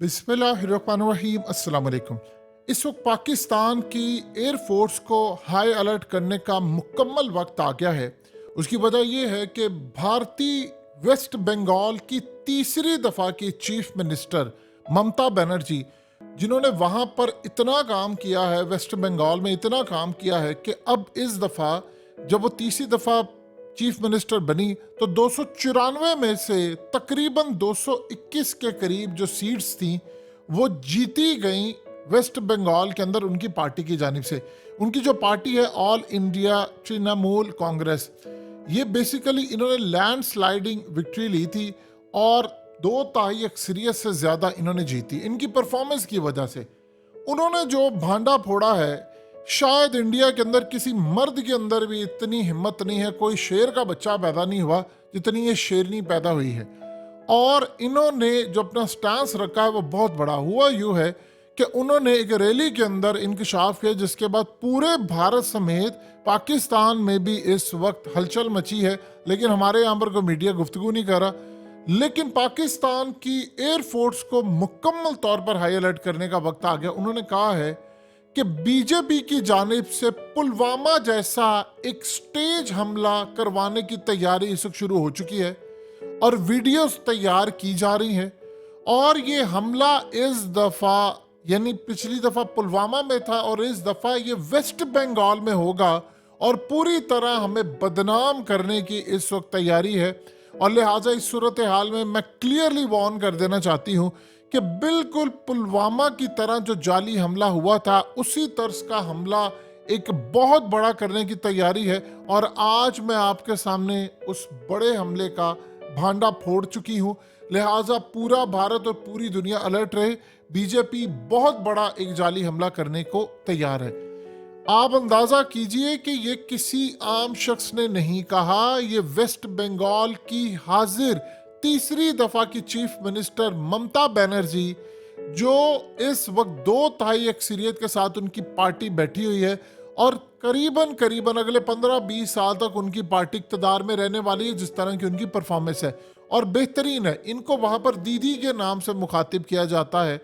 बिस्मिल्लाहिर्रहमानिर्रहीम अस्सलाम वालेकुम। इस वक्त पाकिस्तान की एयरफोर्स को हाई अलर्ट करने का मुकम्मल वक्त आ गया है। उसकी वजह यह है कि भारतीय वेस्ट बंगाल की तीसरी दफ़ा की चीफ मिनिस्टर ममता बनर्जी, जिन्होंने वहाँ पर इतना काम किया है, वेस्ट बंगाल में इतना काम किया है कि अब इस दफ़ा जब वो तीसरी दफ़ा चीफ मिनिस्टर बनी तो 294 में से तकरीबन 221 के करीब जो सीट्स थी वो जीती गई वेस्ट बंगाल के अंदर उनकी पार्टी की जानिब से। उनकी जो पार्टी है ऑल इंडिया तृणमूल कांग्रेस, ये बेसिकली इन्होंने लैंड स्लाइडिंग विक्ट्री ली थी और 2 तिहाई अक्सरियत से ज़्यादा इन्होंने जीती इनकी परफॉर्मेंस की वजह से। उन्होंने जो भांडा फोड़ा है, शायद इंडिया के अंदर किसी मर्द के अंदर भी इतनी हिम्मत नहीं है, कोई शेर का बच्चा पैदा नहीं हुआ जितनी ये शेरनी पैदा हुई है। और इन्होंने जो अपना स्टैंस रखा है वो बहुत बड़ा हुआ। यूँ है कि उन्होंने एक रैली के अंदर इंकशाफ किया, जिसके बाद पूरे भारत समेत पाकिस्तान में भी इस वक्त हलचल मची है, लेकिन हमारे यहाँ पर कोई मीडिया गुफ्तगू नहीं कर रहा। लेकिन पाकिस्तान की एयरफोर्स को मुकम्मल तौर पर हाई अलर्ट करने का वक्त आ गया। उन्होंने कहा है कि बीजेपी की जानिब से पुलवामा जैसा एक स्टेज हमला करवाने की तैयारी इस वक्त शुरू हो चुकी है और वीडियोस तैयार की जा रही हैं। और ये हमला इस दफ़ा, यानी पिछली दफ़ा पुलवामा में था और इस दफ़ा ये वेस्ट बंगाल में होगा और पूरी तरह हमें बदनाम करने की इस वक्त तैयारी है। और लिहाजा इस सूरत हाल में मैं क्लियरली वार्न कर देना चाहती हूँ कि बिल्कुल पुलवामा की तरह जो जाली हमला हुआ था उसी तर्ज का हमला एक बहुत बड़ा करने की तैयारी है। और आज मैं आपके सामने उस बड़े हमले का भांडा फोड़ चुकी हूँ। लिहाजा पूरा भारत और पूरी दुनिया अलर्ट रहे। बीजेपी बहुत बड़ा एक जाली हमला करने को तैयार है। आप अंदाजा कीजिए कि ये किसी आम शख्स ने नहीं कहा, ये वेस्ट बंगाल की हाजिर तीसरी दफा की चीफ मिनिस्टर ममता बनर्जी, जो इस वक्त 2 तिहाई अक्सरियत के साथ उनकी पार्टी बैठी हुई है और करीबन करीबन अगले 15-20 साल तक उनकी पार्टी इक़्तिदार में रहने वाली है, जिस तरह की उनकी परफॉर्मेंस है और बेहतरीन है। इनको वहाँ पर दीदी के नाम से मुखातिब किया जाता है।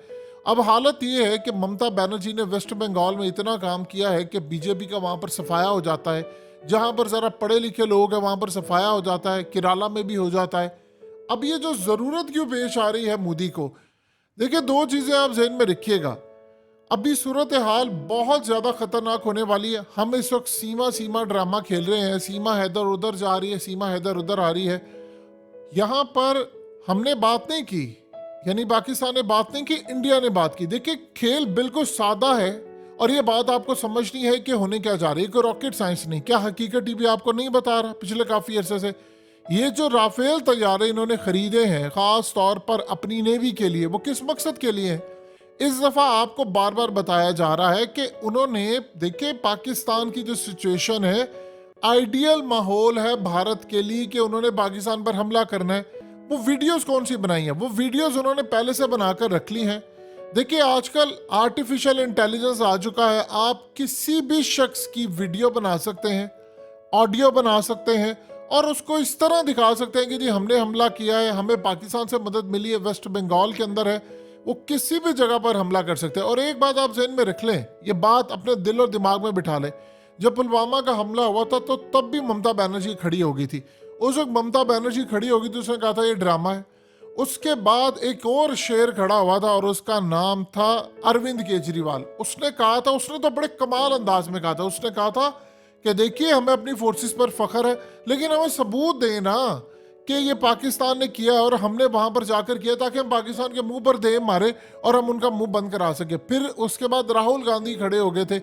अब हालत ये है कि ममता बनर्जी ने वेस्ट बंगाल में इतना काम किया है कि बीजेपी का वहाँ पर सफाया हो जाता है। जहाँ पर ज़रा पढ़े लिखे लोग हैं वहाँ पर सफाया हो जाता है, केरला में भी हो जाता है। अब ये जो ज़रूरत क्यों पेश आ रही है मोदी को, देखिए 2 चीज़ें आप जहन में रखिएगा। अभी सूरत हाल बहुत ज़्यादा ख़तरनाक होने वाली है। हम इस वक्त सीमा ड्रामा खेल रहे हैं, सीमा हैदर उधर जा रही है, सीमा हैदर उधर आ रही है। यहाँ पर हमने बात नहीं की, यानी पाकिस्तान ने बात नहीं की, इंडिया ने बात की। देखिए खेल बिल्कुल सादा है और ये बात आपको समझनी है कि होने क्या जा रही है। कोई रॉकेट साइंस नहीं। क्या हकीकत भी आपको नहीं बता रहा पिछले काफ़ी अरसे से? ये जो राफेल तैयारे इन्होंने खरीदे हैं ख़ास तौर पर अपनी नेवी के लिए, वो किस मकसद के लिए हैं? इस दफ़ा आपको बार बार बताया जा रहा है कि उन्होंने, देखिए पाकिस्तान की जो सिचुएशन है, आइडियल माहौल है भारत के लिए कि उन्होंने पाकिस्तान पर हमला करना है। वो वीडियोस कौन सी बनाई हैं? वो वीडियोस उन्होंने पहले से बनाकर रख ली हैं। देखिए आजकल आर्टिफिशियल इंटेलिजेंस आ चुका है। आप किसी भी शख्स की वीडियो बना सकते हैं, ऑडियो बना सकते हैं और उसको इस तरह दिखा सकते हैं कि जी हमने हमला किया है, हमें पाकिस्तान से मदद मिली है, वेस्ट बंगाल के अंदर है। वो किसी भी जगह पर हमला कर सकते हैं। और एक बात आप जहन में रख लें, ये बात अपने दिल और दिमाग में बिठा लें, जब पुलवामा का हमला हुआ था तो तब भी ममता बनर्जी खड़ी हो गई थी। उस वक्त ममता बनर्जी खड़ी होगी तो उसने कहा था ये ड्रामा है। उसके बाद एक और शेर खड़ा हुआ था और उसका नाम था अरविंद केजरीवाल। उसने कहा था, उसने तो बड़े कमाल अंदाज में कहा था, उसने कहा था कि देखिए हमें अपनी फोर्सेस पर फख्र है, लेकिन हमें सबूत दें ना कि ये पाकिस्तान ने किया और हमने वहां पर जाकर किया, ताकि हम पाकिस्तान के मुंह पर दे मारे और हम उनका मुंह बंद करा सके। फिर उसके बाद राहुल गांधी खड़े हो गए थे।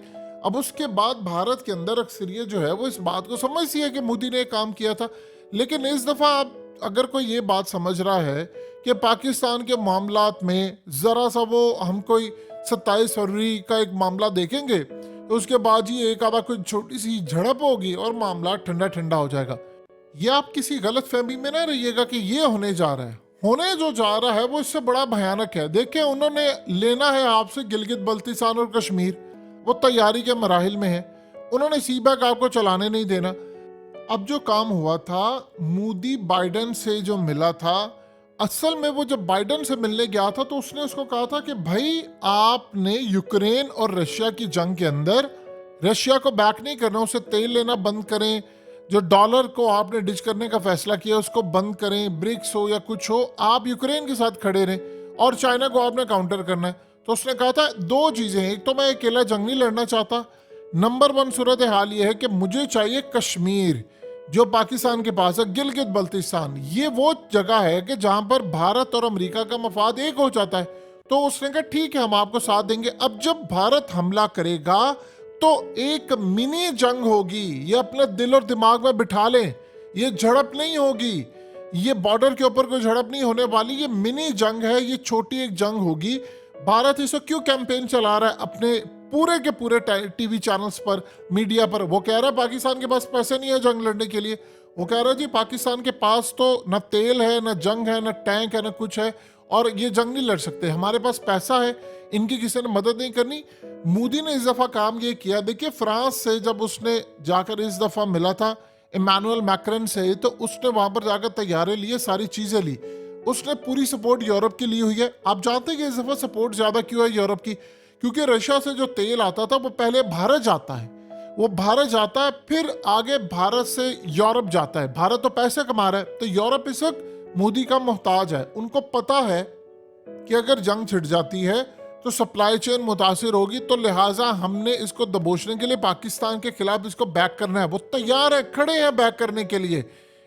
अब उसके बाद भारत के अंदर अक्सरियत जो है वो इस बात को समझती है कि मोदी ने काम किया था। लेकिन इस दफ़ा आप अगर कोई ये बात समझ रहा है कि पाकिस्तान के मामलात में ज़रा सा वो हम कोई 27 फरवरी का एक मामला देखेंगे तो उसके बाद ही एक आधा कोई छोटी सी झड़प होगी और मामला ठंडा ठंडा हो जाएगा, ये आप किसी गलत फहमी में ना रहिएगा कि ये होने जा रहा है। होने जो जा रहा है वो इससे बड़ा भयानक है। देखिए उन्होंने लेना है आपसे गिलगित बल्तिस्तान और कश्मीर, वो तैयारी के मराहिल में है। उन्होंने सीबैक आपको चलाने नहीं देना। अब जो काम हुआ था मोदी बाइडेन से जो मिला था, असल में वो जब बाइडन से मिलने गया था तो उसने उसको कहा था कि भाई आपने यूक्रेन और रशिया की जंग के अंदर रशिया को बैक नहीं करना, उसे तेल लेना बंद करें, जो डॉलर को आपने डिच करने का फैसला किया उसको बंद करें, ब्रिक्स हो या कुछ हो, आप यूक्रेन के साथ खड़े रहें और चाइना को आपने काउंटर करना है। तो उसने कहा था दो चीजें, एक तो मैं अकेला जंग नहीं लड़ना चाहता, नंबर वन सूरत हाल ये है कि मुझे चाहिए कश्मीर जो पाकिस्तान के पास है, गिलगित बल्तिस्तान, ये वो जगह है कि जहां पर भारत और अमेरिका का मफाद एक हो जाता है। तो उसने कहा ठीक है हम आपको साथ देंगे। अब जब भारत हमला करेगा तो एक मिनी जंग होगी, ये अपने दिल और दिमाग में बिठा लें, ये झड़प नहीं होगी, ये बॉर्डर के ऊपर कोई झड़प नहीं होने वाली, ये मिनी जंग है, ये छोटी एक जंग होगी। भारत इसको क्यों कैंपेन चला रहा है अपने पूरे के पूरे टीवी चैनल्स पर, मीडिया पर? वो कह रहा है पाकिस्तान के पास पैसे नहीं है जंग लड़ने के लिए। वो कह रहा है जी पाकिस्तान के पास तो न तेल है, न जंग है, न टैंक है, न कुछ है, और ये जंग नहीं लड़ सकते, हमारे पास पैसा है, इनकी किसी ने मदद नहीं करनी। मोदी ने इस दफा काम ये किया, देखिए फ्रांस से जब उसने जाकर इस दफा मिला था इमानुएल मैक्रन से, तो उसने वहां पर जाकर तैयारे लिए, सारी चीजें ली, उसने पूरी सपोर्ट यूरोप की ली हुई है। आप जानते हैं कि इस दफा सपोर्ट ज्यादा क्यों है यूरोप की? क्योंकि रशिया से जो तेल आता था वो पहले भारत जाता है, वो भारत जाता है, फिर आगे भारत से यूरोप जाता है। भारत तो पैसे कमा रहा है, तो यूरोप इस वक्त मोदी का मोहताज है। उनको पता है कि अगर जंग छिड़ जाती है तो सप्लाई चेन मुतासिर होगी, तो लिहाजा हमने इसको दबोचने के लिए पाकिस्तान के खिलाफ इसको बैक करना है। वो तैयार है, खड़े हैं बैक करने के लिए।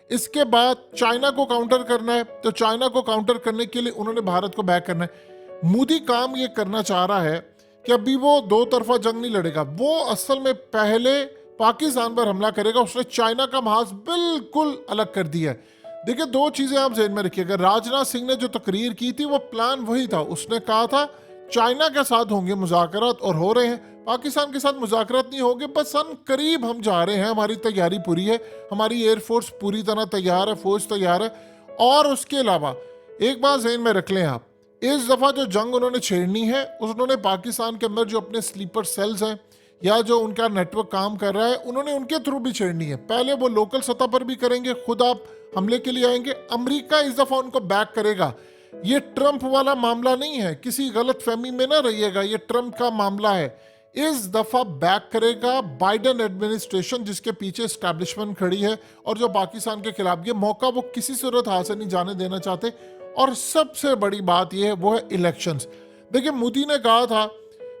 इसके बाद चाइना को काउंटर करना है, तो चाइना को काउंटर करने के लिए उन्होंने भारत को बैक करना है। मोदी काम ये करना चाह रहा है कि अभी वो दो तरफा जंग नहीं लड़ेगा, वो असल में पहले पाकिस्तान पर हमला करेगा। उसने चाइना का महाज बिल्कुल अलग कर दिया है। देखिए दो चीजें आप ज़हन में रखिएगा, राजनाथ सिंह ने जो तकरीर की थी वो प्लान वही था। उसने कहा था चाइना के साथ होंगे मुज़ाकरात, और हो रहे हैं। पाकिस्तान के साथ मुज़ाकरात नहीं होंगे, बस हम करीब हम जा रहे हैं, हमारी तैयारी पूरी है, हमारी एयरफोर्स पूरी तरह तैयार है, फौज तैयार है। और उसके अलावा एक बात ज़हन में रख लें आप, इस दफ़ा जो जंग उन्होंने छेड़नी है, उन्होंने पाकिस्तान के अंदर जो अपने स्लीपर सेल्स हैं या जो उनका नेटवर्क काम कर रहा है, उन्होंने उनके थ्रू भी छेड़नी है। पहले वो लोकल सतह पर भी करेंगे, खुद आप हमले के लिए आएंगे। अमेरिका इस दफ़ा उनको बैक करेगा। ये ट्रंप वाला मामला नहीं है, किसी गलत फहमी में ना रहिएगा, ये ट्रंप का मामला है। इस दफा बैक करेगा बाइडेन एडमिनिस्ट्रेशन, जिसके पीछे एस्टैब्लिशमेंट खड़ी है, और जो पाकिस्तान के खिलाफ ये मौका वो किसी सूरत हाल से नहीं जाने देना चाहते। और सबसे बड़ी बात यह है वो है इलेक्शंस। देखिए मोदी ने कहा था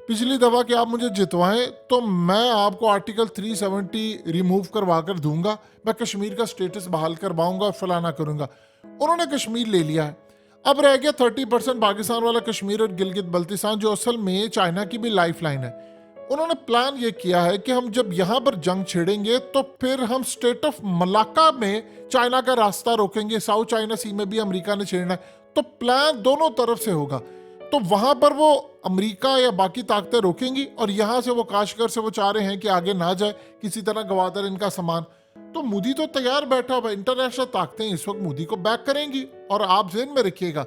पिछली दफा कि आप मुझे जितवाएं तो मैं आपको आर्टिकल 370 रिमूव करवा कर दूंगा, मैं कश्मीर का स्टेटस बहाल करवाऊंगा, फलाना करूंगा। उन्होंने कश्मीर ले लिया है, अब रह गया 30% पाकिस्तान वाला कश्मीर और गिलगित बल्तिस्तान, जो असल में चाइना की भी लाइफ लाइन है। उन्होंने प्लान ये किया है कि हम जब यहाँ पर जंग छेड़ेंगे तो फिर हम स्टेट ऑफ मलाक्का में चाइना का रास्ता रोकेंगे, साउथ चाइना सी में भी अमेरिका ने छेड़ना है। तो प्लान दोनों तरफ से होगा, तो वहां पर वो अमेरिका या बाकी ताकतें रोकेंगी, और यहाँ से वो काशगर से वो चाह रहे हैं कि आगे ना जाए, किसी तरह गवादर इनका सामान। तो मोदी तो तैयार बैठा हुआ, इंटरनेशनल ताकतें इस वक्त मोदी को बैक करेंगी। और आप ज़हन में रखिएगा,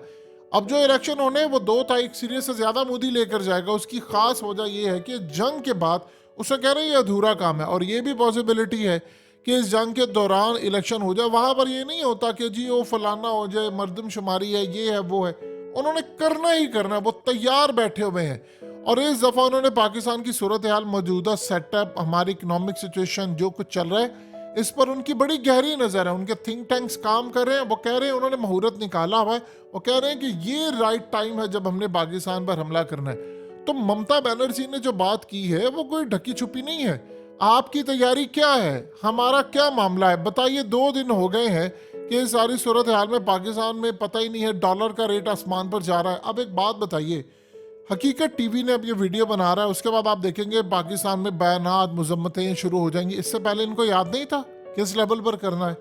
अब जो इलेक्शन होने वो 2 तारीख सीरीज से ज्यादा मोदी लेकर जाएगा। उसकी खास वजह यह है कि जंग के बाद उसे कह रहे हैं ये अधूरा काम है, और ये भी पॉसिबिलिटी है कि इस जंग के दौरान इलेक्शन हो जाए। वहां पर ये नहीं होता कि जी वो फलाना हो जाए, मर्दमशुमारी है, ये है वो है, उन्होंने करना ही करना, वो तैयार बैठे हुए हैं। और इस दफा उन्होंने पाकिस्तान की सूरत हाल, मौजूदा सेटअप, हमारी इकोनॉमिक सिचुएशन, जो कुछ चल रहा है, इस पर उनकी बड़ी गहरी नजर है। उनके थिंक टैंक्स काम कर रहे हैं, वो कह रहे हैं, उन्होंने मुहूर्त निकाला हुआ है, वो कह रहे हैं कि ये राइट टाइम है जब हमने पाकिस्तान पर हमला करना है। तो ममता बनर्जी ने जो बात की है वो कोई ढकी छुपी नहीं है। आपकी तैयारी क्या है, हमारा क्या मामला है, बताइए। 2 दिन हो गए हैं कि इस सारी सूरत हाल में पाकिस्तान में पता ही नहीं है, डॉलर का रेट आसमान पर जा रहा है। अब एक बात बताइए, हकीकत टीवी ने अब ये वीडियो बना रहा है, उसके बाद आप देखेंगे पाकिस्तान में बयानात, मुजम्मतें शुरू हो जाएंगी। इससे पहले इनको याद नहीं था किस लेवल पर करना है।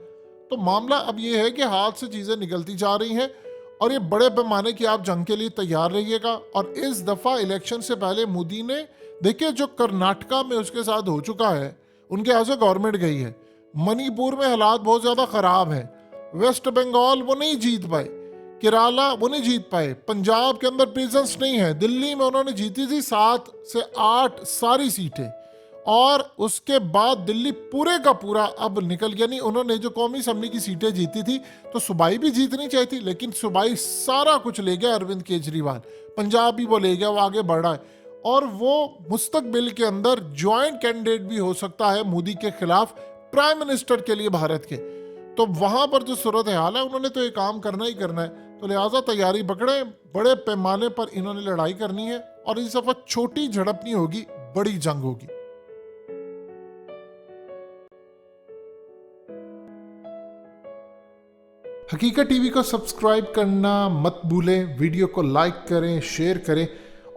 तो मामला अब ये है कि हाथ से चीज़ें निकलती जा रही हैं, और ये बड़े पैमाने की आप जंग के लिए तैयार रहिएगा। और इस दफ़ा इलेक्शन से पहले मोदी ने, देखिए जो कर्नाटका में उसके साथ हो चुका है, उनके यहाँ से गवर्नमेंट गई है, मणिपुर में हालात बहुत ज़्यादा ख़राब हैं, वेस्ट बंगाल वो नहीं जीत पाए, केरला वो नहीं जीत पाए, पंजाब के अंदर प्रेजेंस नहीं है, दिल्ली में उन्होंने जीती थी 7 से 8 सारी सीटें, और उसके बाद दिल्ली पूरे का पूरा अब निकल गया। नहीं, उन्होंने जो कौमी असम्बली की सीटें जीती थी तो सूबाई भी जीतनी चाहिए थी, लेकिन सूबाई सारा कुछ ले गया अरविंद केजरीवाल। पंजाब भी वो ले गया, वो आगे बढ़ रहा है और वो मुस्तकबिल के अंदर ज्वाइंट कैंडिडेट भी हो सकता है मोदी के खिलाफ प्राइम मिनिस्टर के लिए भारत के। तो वहां पर जो सूरत हाल है, उन्होंने तो ये काम करना ही करना है, तो लिहाजा तैयारी पकड़े। बड़े पैमाने पर इन्होंने लड़ाई करनी है और इस दफा छोटी झड़प नहीं होगी, बड़ी जंग होगी। हकीकत टीवी को सब्सक्राइब करना मत भूलें, वीडियो को लाइक करें, शेयर करें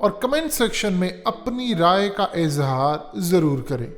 और कमेंट सेक्शन में अपनी राय का इजहार जरूर करें।